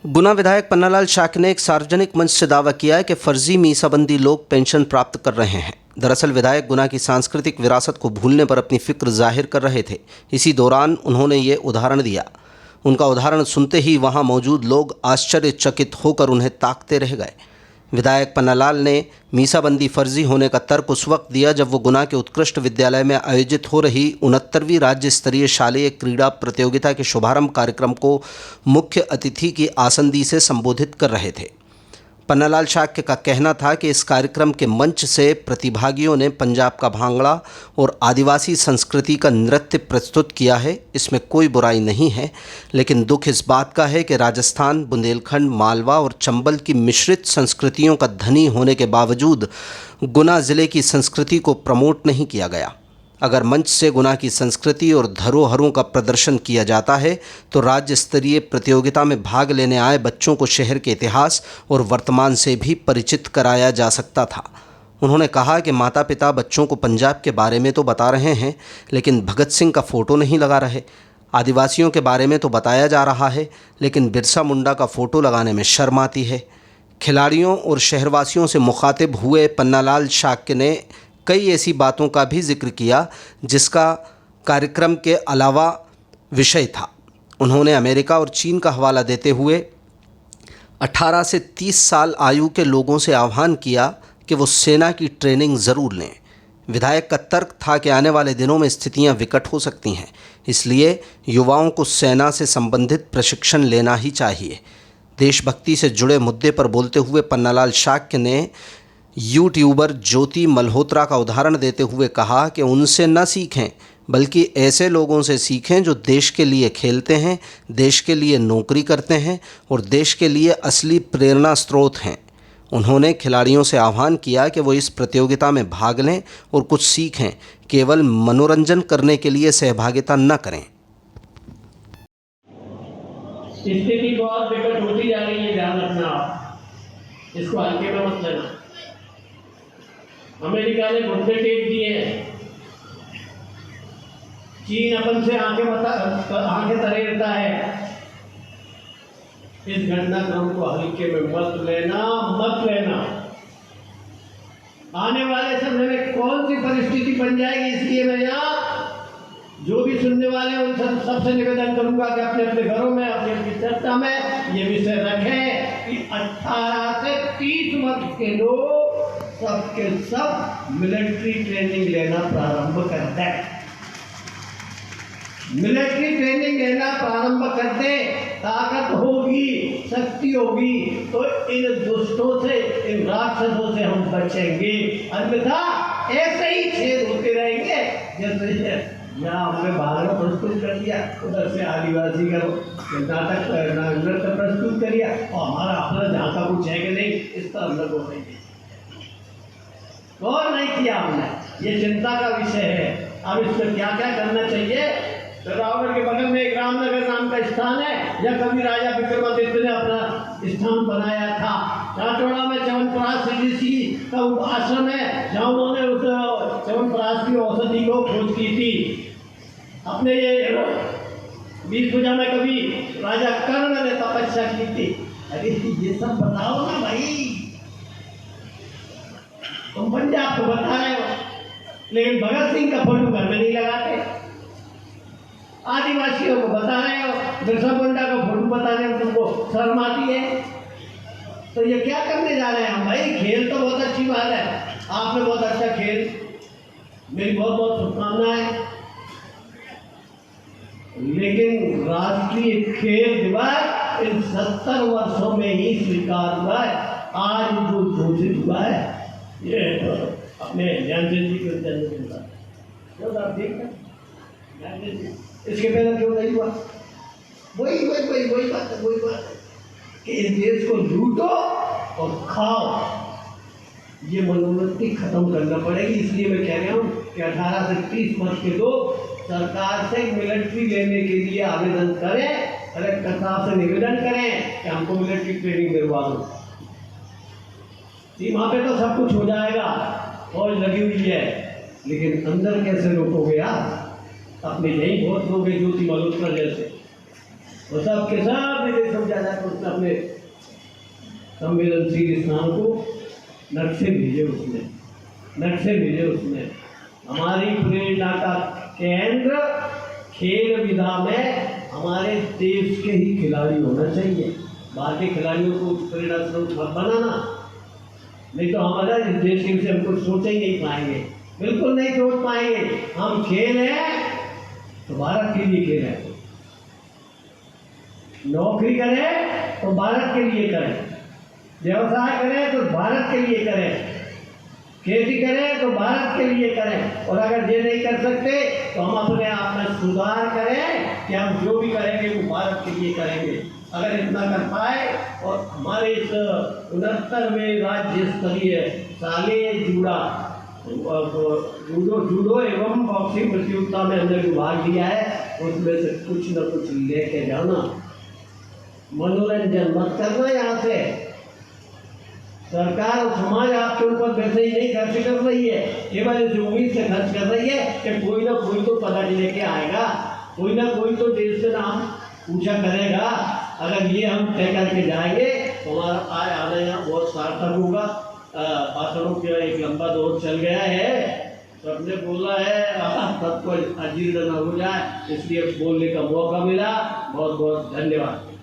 गुना विधायक पन्नालाल शाक्य ने एक सार्वजनिक मंच से दावा किया है कि फर्जी मीसाबंदी लोग पेंशन प्राप्त कर रहे हैं। दरअसल विधायक गुना की सांस्कृतिक विरासत को भूलने पर अपनी फिक्र जाहिर कर रहे थे। इसी दौरान उन्होंने ये उदाहरण दिया। उनका उदाहरण सुनते ही वहां मौजूद लोग आश्चर्यचकित होकर उन्हें ताकते रह गए। विधायक पन्नालाल ने मीसाबंदी फर्जी होने का तर्क उस वक्त दिया जब वो गुना के उत्कृष्ट विद्यालय में आयोजित हो रही 69वीं राज्य स्तरीय शालेय क्रीड़ा प्रतियोगिता के शुभारंभ कार्यक्रम को मुख्य अतिथि की आसंदी से संबोधित कर रहे थे। पन्नालाल शाक्य का कहना था कि इस कार्यक्रम के मंच से प्रतिभागियों ने पंजाब का भांगड़ा और आदिवासी संस्कृति का नृत्य प्रस्तुत किया है। इसमें कोई बुराई नहीं है, लेकिन दुख इस बात का है कि राजस्थान, बुंदेलखंड, मालवा और चंबल की मिश्रित संस्कृतियों का धनी होने के बावजूद गुना ज़िले की संस्कृति को प्रमोट नहीं किया गया। अगर मंच से गुना की संस्कृति और धरोहरों का प्रदर्शन किया जाता है तो राज्य स्तरीय प्रतियोगिता में भाग लेने आए बच्चों को शहर के इतिहास और वर्तमान से भी परिचित कराया जा सकता था। उन्होंने कहा कि माता पिता बच्चों को पंजाब के बारे में तो बता रहे हैं, लेकिन भगत सिंह का फ़ोटो नहीं लगा रहे। आदिवासियों के बारे में तो बताया जा रहा है, लेकिन बिरसा मुंडा का फ़ोटो लगाने में शर्म आती है। खिलाड़ियों और शहरवासियों से मुखातिब हुए पन्नालाल शाक्य ने कई ऐसी बातों का भी जिक्र किया जिसका कार्यक्रम के अलावा विषय था। उन्होंने अमेरिका और चीन का हवाला देते हुए 18 से 30 साल आयु के लोगों से आह्वान किया कि वो सेना की ट्रेनिंग ज़रूर लें। विधायक का तर्क था कि आने वाले दिनों में स्थितियां विकट हो सकती हैं, इसलिए युवाओं को सेना से संबंधित प्रशिक्षण लेना ही चाहिए। देशभक्ति से जुड़े मुद्दे पर बोलते हुए पन्नालाल शाक्य ने यूट्यूबर ज्योति मल्होत्रा का उदाहरण देते हुए कहा कि उनसे न सीखें, बल्कि ऐसे लोगों से सीखें जो देश के लिए खेलते हैं, देश के लिए नौकरी करते हैं और देश के लिए असली प्रेरणा स्रोत हैं। उन्होंने खिलाड़ियों से आह्वान किया कि वो इस प्रतियोगिता में भाग लें और कुछ सीखें, केवल मनोरंजन करने के लिए सहभागिता न करें। स्थिति बहुत विकट होती जा रही है, ध्यान रखना आप, इसको हल्के में मत लेना। अमेरिका ने घुटने टेक दिए हैं, चीन अपन से आंखें तरेरता है। इस घटनाक्रम को हल्के में मत लेना, मत लेना। आने वाले समय में कौन सी परिस्थिति बन जाएगी, इसलिए मैं यहाँ जो भी सुनने वाले उन सबसे निवेदन करूंगा कि अपने अपने घरों में, अपनी चर्चा में ये विषय रखें कि 18 से 30 वर्ष के लोग सबके सब मिलिट्री ट्रेनिंग लेना प्रारंभ कर दें। मिलिट्री ट्रेनिंग लेना प्रारंभ कर दें, ताकत होगी, शक्ति होगी, तो इन दुष्टों से, इन राक्षसों से हम बचेंगे। अन्यथा ऐसे ही छेद होते रहेंगे। जैसे यहाँ हमने भागना प्रस्तुत कर दिया, उधर से आदिवासी का नाटक नृत्य प्रस्तुत कर दिया, और हमारा अपना जहाँ का कुछ है कि नहीं, इस तरह हम लोग नहीं गौर नहीं किया हमने। ये चिंता का विषय है। अब इसमें क्या क्या करना चाहिए। तो रावगढ़ के बगल में एक रामनगर नाम का स्थान है, या कभी राजा विक्रमादित्य ने अपना स्थान बनाया था। चाटोड़ा में च्यवनप्राश ऋषि का आश्रम है, जहाँ उन्होंने उस च्यवनप्राश की औषधि को खोज की थी। अपने ये बीस पूजा में कभी राजा कर्ण ने तपस्या की थी। अरे ये सब बताओ ना भाई, तुम पंजाब को बता रहे हो, लेकिन भगत सिंह का फोटो घर में नहीं लगाते। आदिवासियों को बता रहे हो, बिरसा मुंडा का फोटो बताने में तुमको शर्म आती है। तो ये क्या करने जा रहे हैं हम भाई। खेल तो बहुत अच्छी बात है, आपने बहुत अच्छा खेल, मेरी बहुत बहुत शुभकामनाएं, लेकिन राष्ट्रीय खेल दिवस इन 70 वर्षों में ही स्वीकार हुआ है। आज जो घोषित हुआ है ये अपने ध्यानचंद जी के जन्मदिन का, आप देख रहे, इसके पहले क्यों नहीं हुआ। वही बात है कि इस देश को लूटो और खाओ, ये मनोवृत्ति खत्म करना पड़ेगी। इसलिए मैं कह रहा हूँ कि 18 से 30 वर्ष के लोग सरकार से मिलिट्री लेने के लिए आवेदन करें, कलेक्टर साहब से निवेदन करें कि हमको मिलिट्री ट्रेनिंग दिलवा दो। वहाँ पे तो सब कुछ हो जाएगा, फौज लगी हुई है, लेकिन अंदर कैसे रोकोगे आप। अपने यही वोट दोगे ज्योति मल्होत्रा जैसे। और सबके सब विदेश समझा जाए तो उसने अपने संवेदनशील स्थान को नक्शे भेजे उसने हमारी प्रेरणा का केंद्र खेल विधा में हमारे देश के ही खिलाड़ी होना चाहिए। बाहर के खिलाड़ियों को प्रेरणा स्रोत मत बनाना, नहीं तो हमारा इस देश के विषय हम कुछ सोच ही नहीं पाएंगे, बिल्कुल नहीं सोच पाएंगे। हम खेल है तो भारत के लिए खेल है, नौकरी करें तो भारत के लिए करें, व्यवसाय करें तो भारत के लिए करें, खेती करें तो भारत के लिए करें। और अगर ये नहीं कर सकते तो हम अपने आप में सुधार करें कि हम जो भी करेंगे वो भारत के लिए करेंगे। अगर इतना कर पाए और हमारे इस 69वें राज्य स्तरीय साले जूडो एवं बॉक्सिंग प्रतियोगिता में हमने जो भाग लिया है उसमें से कुछ न कुछ लेके जाना, मनोरंजन मत करना। यहाँ से सरकार और समाज आपके ऊपर वैसे ही नहीं खर्च कर रही है, केवल इस उम्मीद से खर्च कर रही है कि कोई ना कोई तो पदक लेके आएगा, कोई ना कोई तो देश से नाम पूछा करेगा। अगर ये हम तय करके जाएंगे तो हमारा आना यहाँ बहुत सार्थक होगा। भाषणों का एक लंबा दौर चल गया है, सबने बोला है, सबको अजीर्ण न हो जाए, इसलिए बोलने का मौका मिला। बहुत बहुत धन्यवाद।